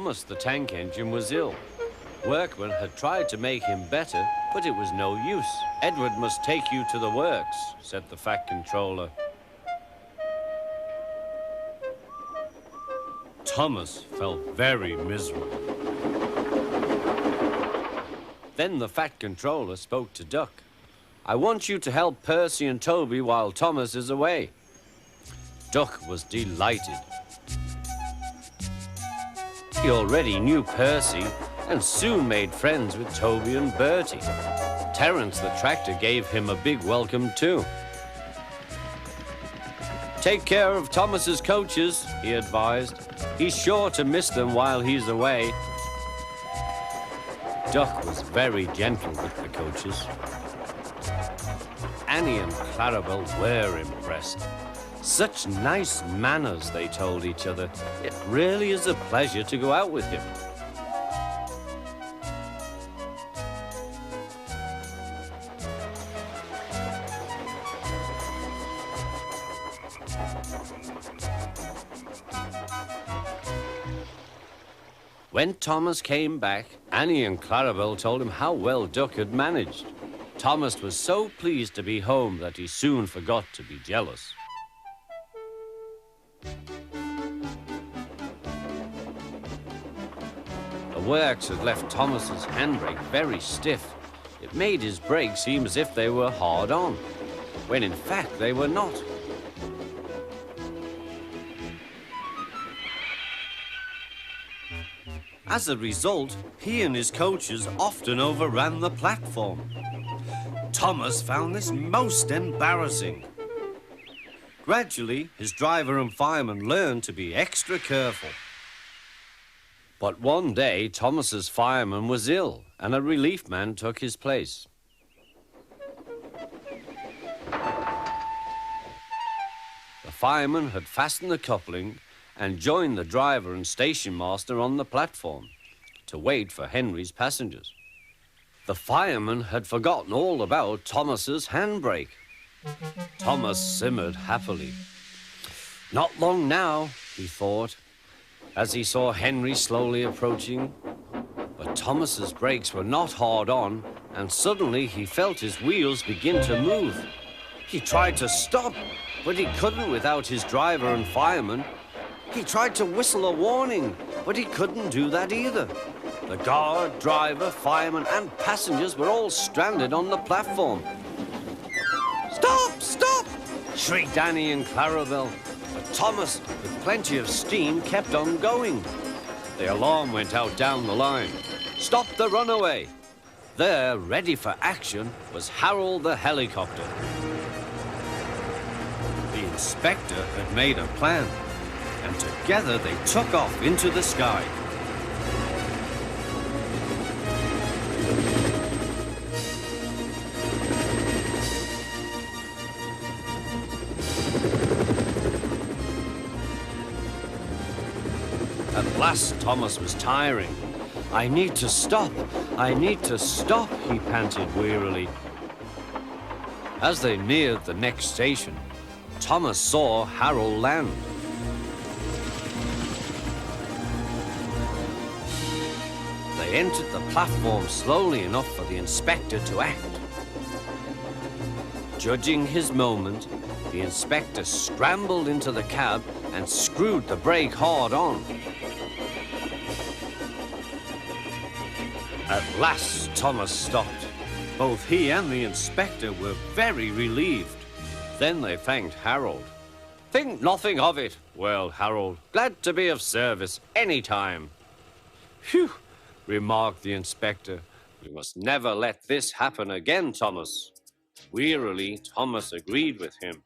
Thomas the tank engine was ill. Workmen had tried to make him better, but it was no use. Edward must take you to the works, said the Fat Controller. Thomas felt very miserable. Then the Fat Controller spoke to Duck. I want you to help Percy and Toby while Thomas is away. Duck was delighted. He already knew Percy and soon made friends with Toby and Bertie. Terence the tractor gave him a big welcome too. Take care of Thomas's coaches, he advised. He's sure to miss them while he's away. Duck was very gentle with the coaches. Annie and Clarabel were impressed. Such nice manners, they told each other. It really is a pleasure to go out with him. When Thomas came back, Annie and Clarabel told him how well Duck had managed. Thomas was so pleased to be home that he soon forgot to be jealous. The works had left Thomas's handbrake very stiff. It made his brakes seem as if they were hard on, when in fact they were not. As a result, he and his coaches often overran the platform. Thomas found this most embarrassing. Gradually, his driver and fireman learned to be extra careful. But one day, Thomas's fireman was ill, and a relief man took his place. The fireman had fastened the coupling and joined the driver and station master on the platform to wait for Henry's passengers. The fireman had forgotten all about Thomas's handbrake. Thomas simmered happily. Not long now, he thought, as he saw Henry slowly approaching. But Thomas's brakes were not hard on, and suddenly he felt his wheels begin to move. He tried to stop, but he couldn't without his driver and fireman. He tried to whistle a warning, but he couldn't do that either. The guard, driver, fireman, and passengers were all stranded on the platform. Stop! Stop! Shrieked Annie and Clarabel. But Thomas, with plenty of steam, kept on going. The alarm went out down the line. Stop the runaway! There, ready for action, was Harold the helicopter. The inspector had made a plan, and together they took off into the sky. At last, Thomas was tiring. I need to stop, he panted wearily. As they neared the next station, Thomas saw Harold land. They entered the platform slowly enough for the inspector to act. Judging his moment, the inspector scrambled into the cab and screwed the brake hard on. At last, Thomas stopped. Both he and the inspector were very relieved. Then they thanked Harold. Think nothing of it, wailed Harold. Glad to be of service any time. Phew, remarked the inspector. We must never let this happen again, Thomas. Wearily, Thomas agreed with him.